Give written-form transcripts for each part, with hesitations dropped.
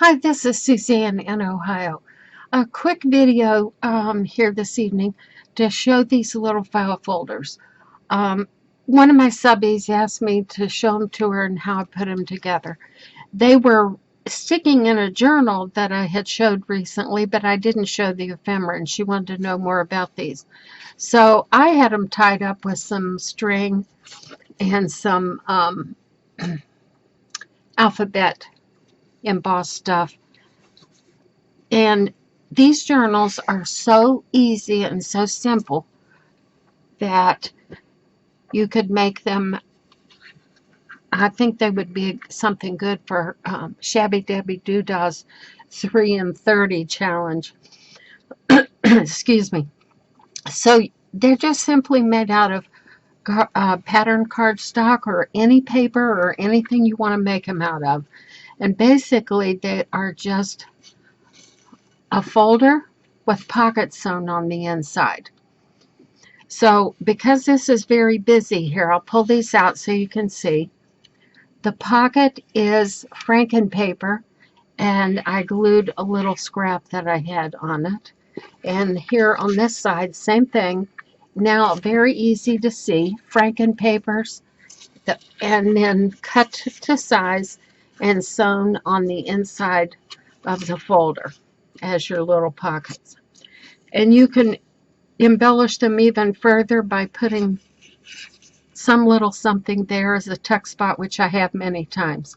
Hi, this is Suzanne in Ohio. A quick video here this evening to show these little file folders. Um, One of my subbies asked me to show them to her and how I put them together. They were sticking in a journal that I had showed recently, but I didn't show the ephemera, and she wanted to know more about these. So I had them tied up with some string and some alphabet embossed stuff. And these journals are so easy and so simple that you could make them. I think they would be something good for Shabby Debbie Doodah's 3 and 30 challenge. Excuse me. So they're just simply made out of pattern cardstock or any paper or anything you want to make them out of. And basically, they are just a folder with pockets sewn on the inside. So because this is very busy here, I'll pull these out so you can see. The pocket is Franken paper, and I glued a little scrap that I had on it. And here on this side, same thing. Now very easy to see, Franken papers, and then cut to size and sewn on the inside of the folder as your little pockets. And you can embellish them even further by putting some little something there as a tuck spot, which I have many times.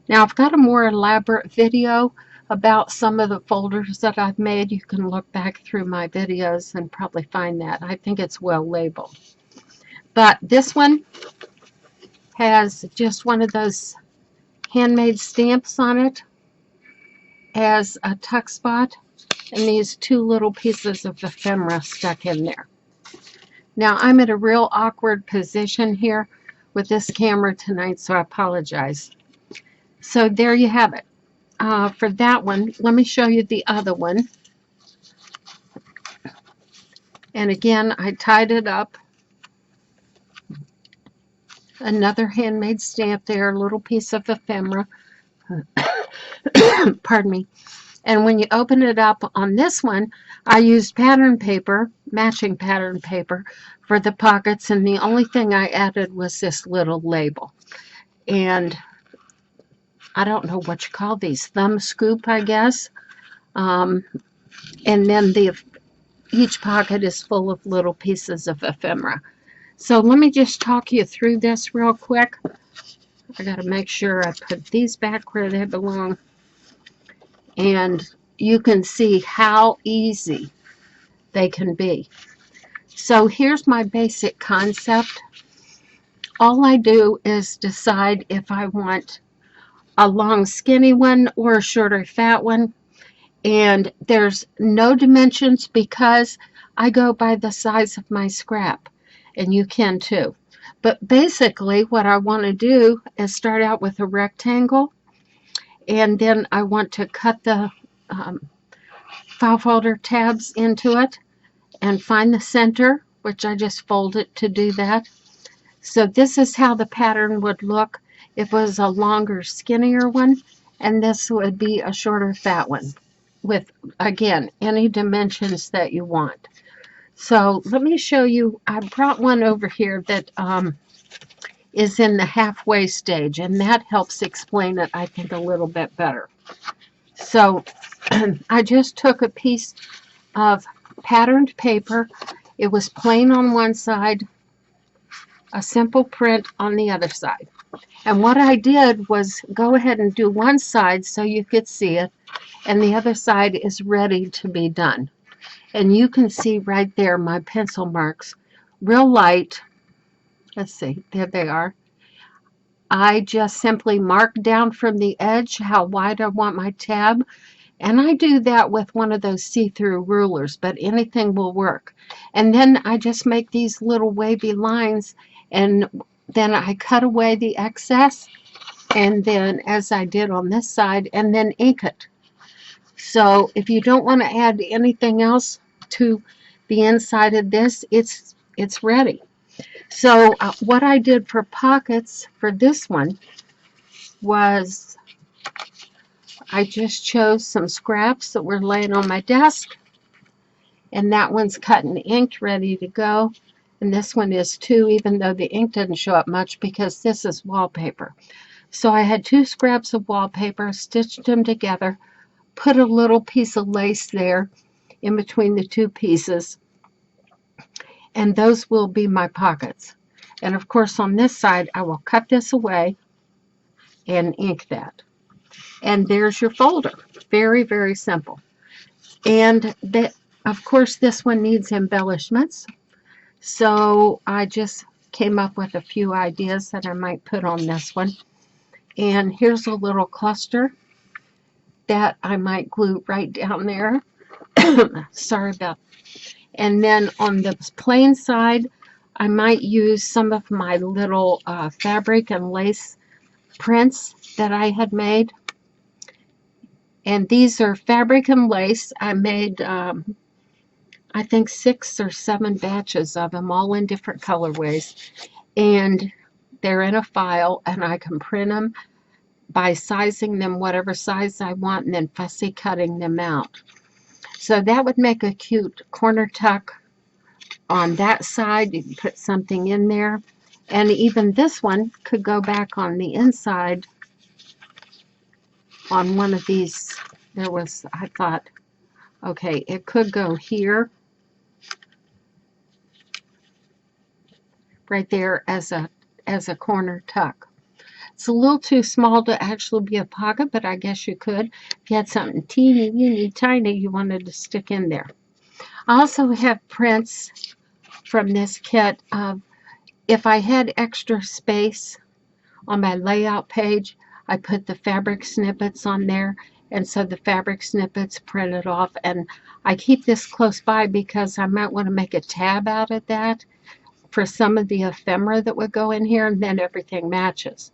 Now I've got a more elaborate video about some of the folders that I've made. You can look back through my videos and probably find that. I think it's well labeled. But this one has just one of those handmade stamps on it as a tuck spot, and these two little pieces of ephemera stuck in there. Now I'm at a real awkward position here with this camera tonight, so I apologize. So there you have it. For that one, let me show you the other one. And again, I tied it up. Another handmade stamp there, a little piece of ephemera. Pardon me. And when you open it up on this one, I used pattern paper, matching pattern paper, for the pockets, and the only thing I added was this little label. And I don't know what you call these, thumb scoop, I guess. And then each pocket is full of little pieces of ephemera. So let me just talk you through this real quick. I got to make sure I put these back where they belong. And you can see how easy they can be. So here's my basic concept. All I do is decide if I want a long skinny one or a shorter fat one. And there's no dimensions because I go by the size of my scrap. And you can too. But basically what I want to do is start out with a rectangle, and then I want to cut the file folder tabs into it and find the center, which I just fold it to do that. So this is how the pattern would look if it was a longer, skinnier one, and this would be a shorter, fat one with, again, any dimensions that you want. So let me show you. I brought one over here that is in the halfway stage, and that helps explain it, I think, a little bit better. So I just took a piece of patterned paper. It was plain on one side, a simple print on the other side. And what I did was go ahead and do one side so you could see it, and the other side is ready to be done. And you can see right there my pencil marks, real light. Let's see, there they are. I just simply mark down from the edge how wide I want my tab. And I do that with one of those see-through rulers, but anything will work. And then I just make these little wavy lines, and then I cut away the excess, and then as I did on this side, and then ink it. So if you don't want to add anything else to the inside of this, it's ready. So what I did for pockets for this one was I just chose some scraps that were laying on my desk, and that one's cut and inked, ready to go. And this one is too, even though the ink doesn't show up much because this is wallpaper. So I had 2 scraps of wallpaper, stitched them together, put a little piece of lace there in between the 2 pieces, and those will be my pockets. And of course on this side I will cut this away and ink that. And there's your folder. Very, very simple. And of course this one needs embellishments. So I just came up with a few ideas that I might put on this one. And here's a little cluster that I might glue right down there. Sorry about that. And then on the plain side, I might use some of my little fabric and lace prints that I had made. And these are fabric and lace. I made, I think, 6 or 7 batches of them, all in different colorways. And they're in a file, and I can print them by sizing them whatever size I want and then fussy cutting them out. So that would make a cute corner tuck on that side. You can put something in there. And even this one could go back on the inside on one of these. There was, I thought, okay, it could go here, right there as a corner tuck. It's a little too small to actually be a pocket, but I guess you could. If you had something teeny, weeny, tiny you wanted to stick in there. I also have prints from this kit of if I had extra space on my layout page, I put the fabric snippets on there, and so the fabric snippets printed off. And I keep this close by because I might want to make a tab out of that for some of the ephemera that would go in here, and then everything matches.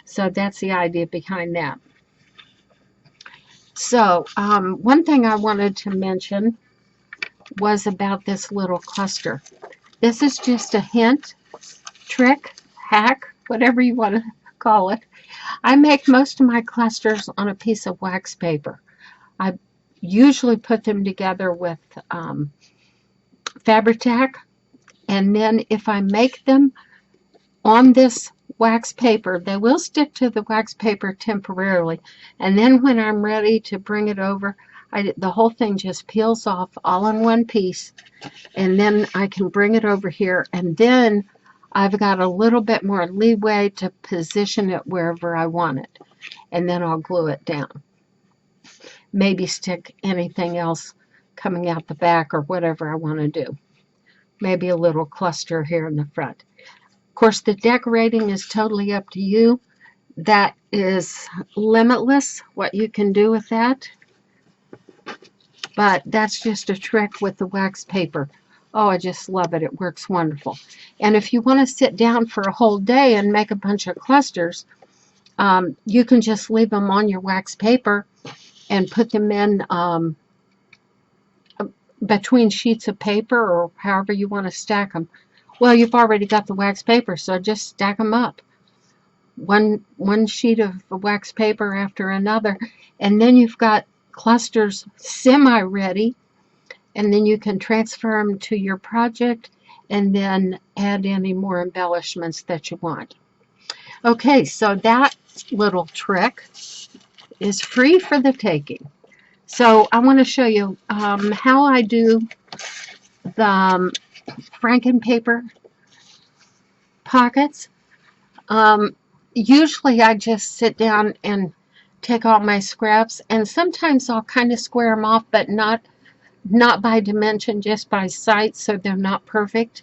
So that's the idea behind that. So one thing I wanted to mention was about this little cluster. This is just a hint, trick, hack, whatever you want to call it. I make most of my clusters on a piece of wax paper. I usually put them together with Fabri-Tac, and then if I make them on this wax paper, they will stick to the wax paper temporarily, and then when I'm ready to bring it over, the whole thing just peels off all in one piece, and then I can bring it over here, and then I've got a little bit more leeway to position it wherever I want it, and then I'll glue it down. Maybe stick anything else coming out the back or whatever I want to do. Maybe a little cluster here in the front. Of course, the decorating is totally up to you. That is limitless, what you can do with that. But that's just a trick with the wax paper. Oh, I just love it. It works wonderful. And if you want to sit down for a whole day and make a bunch of clusters, you can just leave them on your wax paper and put them in between sheets of paper or however you want to stack them. Well, you've already got the wax paper, so just stack them up. One sheet of wax paper after another, and then you've got clusters semi-ready, and then you can transfer them to your project and then add any more embellishments that you want. Okay, so that little trick is free for the taking. So I want to show you how I do the Franken-paper pockets. Usually I just sit down and take all my scraps, and sometimes I'll kind of square them off, but not by dimension, just by sight, so they're not perfect.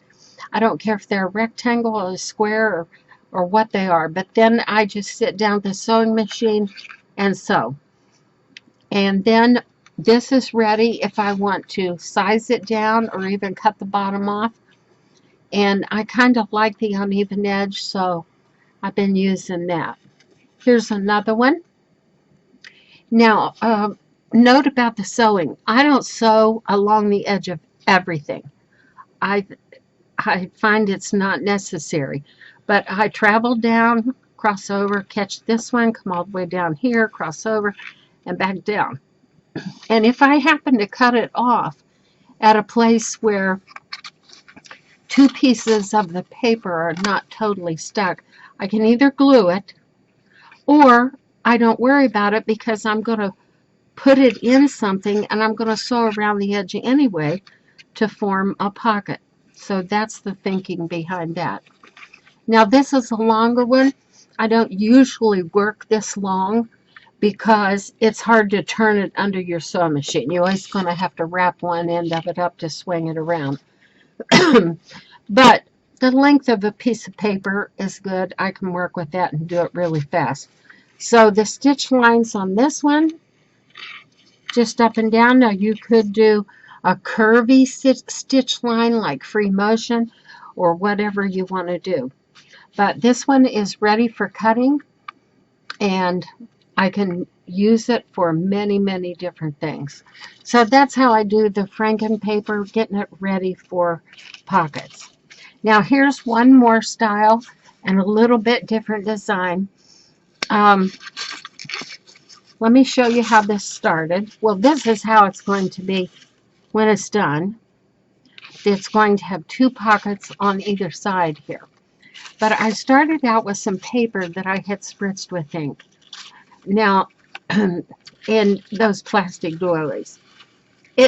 I don't care if they're a rectangle or a square or what they are, but then I just sit down at the sewing machine and sew. And then this is ready if I want to size it down or even cut the bottom off. And I kind of like the uneven edge, so I've been using that. Here's another one. Now, note about the sewing. I don't sew along the edge of everything. I find it's not necessary. But I travel down, cross over, catch this one, come all the way down here, cross over, and back down. And if I happen to cut it off at a place where two pieces of the paper are not totally stuck, I can either glue it, or I don't worry about it because I'm going to put it in something and I'm going to sew around the edge anyway to form a pocket. So that's the thinking behind that. Now this is a longer one. I don't usually work this long because it's hard to turn it under your sewing machine. You're always going to have to wrap one end of it up to swing it around. But the length of a piece of paper is good. I can work with that and do it really fast. So the stitch lines on this one, just up and down. Now you could do a curvy stitch line like free motion or whatever you want to do. But this one is ready for cutting, and I can use it for many, many different things. So that's how I do the Franken paper, getting it ready for pockets. Now here's one more style and a little bit different design. Let me show you how this started. Well, this is how it's going to be when it's done. It's going to have two pockets on either side here. But I started out with some paper that I had spritzed with ink. Now, in those plastic doilies.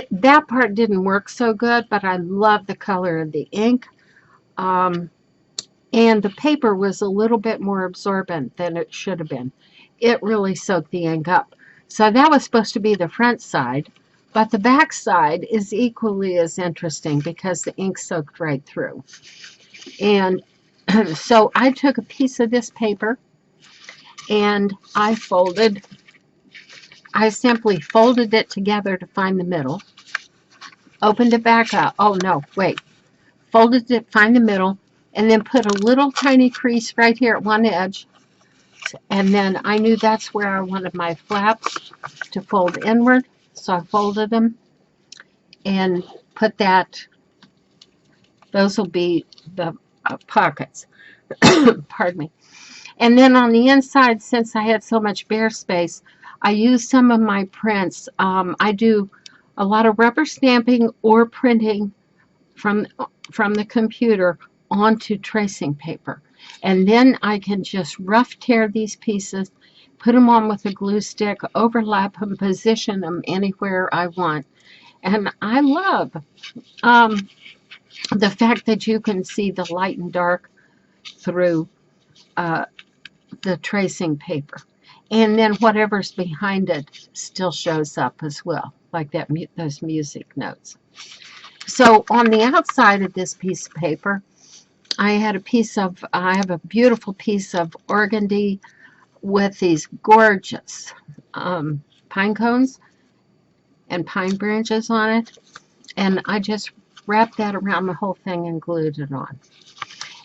That part didn't work so good, but I love the color of the ink. And the paper was a little bit more absorbent than it should have been. It really soaked the ink up. So that was supposed to be the front side, but the back side is equally as interesting because the ink soaked right through. And so I took a piece of this paper and I simply folded it together to find the middle, opened it back up. Oh no, wait. Folded it, find the middle, and then put a little tiny crease right here at one edge. And then I knew that's where I wanted my flaps to fold inward. So I folded them and put that. Those will be the pockets. Pardon me. And then on the inside, since I had so much bare space, I used some of my prints. I do a lot of rubber stamping or printing from the computer onto tracing paper. And then I can just rough tear these pieces, put them on with a glue stick, overlap them, position them anywhere I want. And I love the fact that you can see the light and dark through the tracing paper. And then whatever's behind it still shows up as well, like that those music notes. So on the outside of this piece of paper, I have a beautiful piece of organdy with these gorgeous pine cones and pine branches on it. And I just wrapped that around the whole thing and glued it on.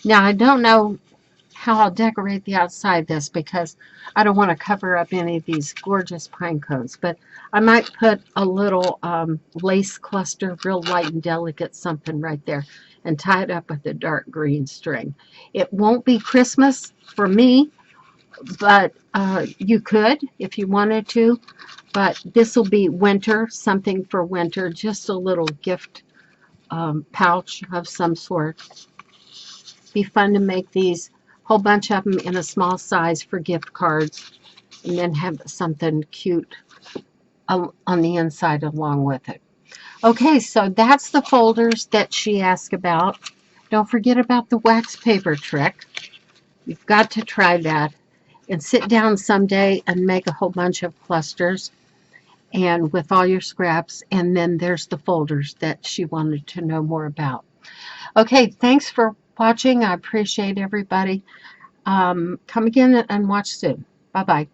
Now I don't know how I'll decorate the outside of this because I don't want to cover up any of these gorgeous pine cones, but I might put a little lace cluster, real light and delicate, something right there, and tie it up with a dark green string. It won't be Christmas for me, but you could if you wanted to, but this will be winter, something for winter, just a little gift pouch of some sort. Be fun to make these, whole bunch of them in a small size for gift cards, and then have something cute on the inside along with it. Okay, so that's the folders that she asked about. Don't forget about the wax paper trick. You've got to try that and sit down someday and make a whole bunch of clusters and with all your scraps, and then there's the folders that she wanted to know more about. Okay, thanks for watching. I appreciate everybody. Come again and watch soon. Bye-bye.